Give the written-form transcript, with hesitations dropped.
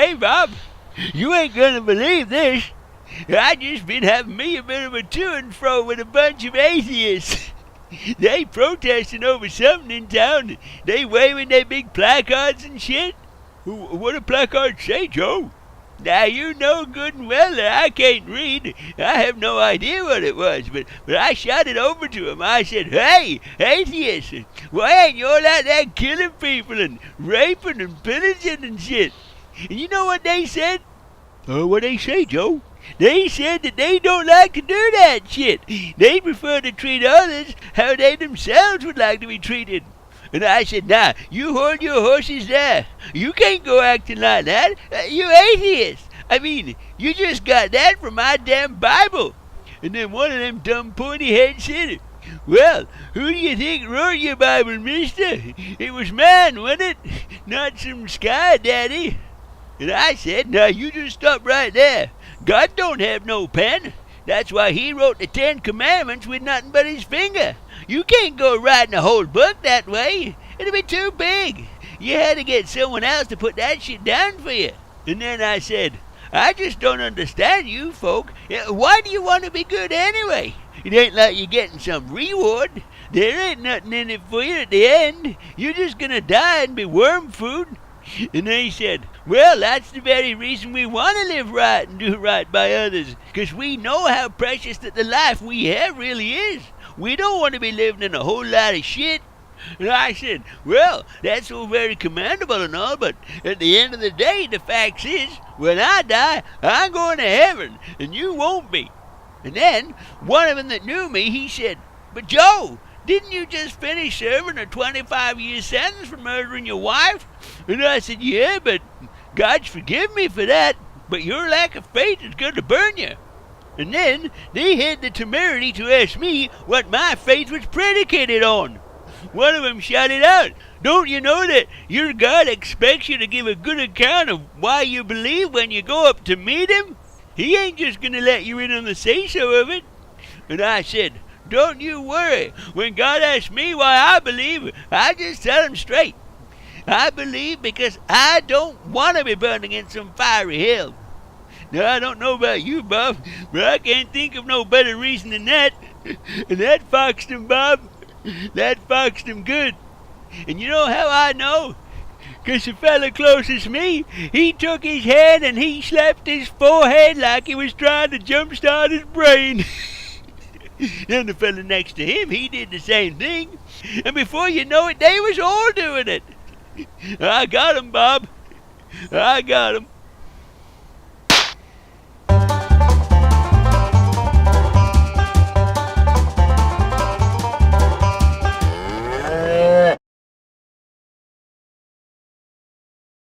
Hey, Bob, you ain't gonna believe this. I just been having me a bit of a to and fro with a bunch of atheists. They protesting over something in town. They waving their big placards and shit. What do placards say, Joe? Now, you know good and well that I can't read. I have no idea what it was, but I shouted over to him. I said, hey, atheists, why ain't you all out there killing people and raping and pillaging and shit? And you know what they said? What they say, Joe? They said that they don't like to do that shit. They prefer to treat others how they themselves would like to be treated. And I said, nah, you hold your horses there. You can't go acting like that. You atheist. I mean, you just got that from my damn Bible. And then one of them dumb pointy heads said, well, who do you think wrote your Bible, mister? It was man, wasn't it? Not some sky daddy. And I said, now you just stop right there. God don't have no pen. That's why he wrote the 10 Commandments with nothing but his finger. You can't go writing a whole book that way. It'll be too big. You had to get someone else to put that shit down for you. And then I said, I just don't understand you folk. Why do you want to be good anyway? It ain't like you're getting some reward. There ain't nothing in it for you at the end. You're just gonna die and be worm food. And they said, well, that's the very reason we want to live right and do right by others, because we know how precious that the life we have really is. We don't want to be living in a whole lot of shit. And I said, well, that's all very commendable and all, but at the end of the day, the fact is, when I die, I'm going to heaven, and you won't be. And then, one of them that knew me, he said, but Joe, didn't you just finish serving a 25-year sentence for murdering your wife? And I said, yeah, but God's forgive me for that, but your lack of faith is going to burn you. And then they had the temerity to ask me what my faith was predicated on. One of them shouted out, don't you know that your God expects you to give a good account of why you believe when you go up to meet him? He ain't just going to let you in on the say-so of it. And I said, don't you worry. When God asks me why I believe, I just tell him straight. I believe because I don't want to be burning in some fiery hell. Now, I don't know about you, Bob, but I can't think of no better reason than that. And that foxed him, Bob. That foxed him good. And you know how I know? 'Cause the fella closest me, he took his hand and he slapped his forehead like he was trying to jumpstart his brain. Then the fella next to him, he did the same thing. And before you know it, they was all doing it. I got him, Bob. I got him.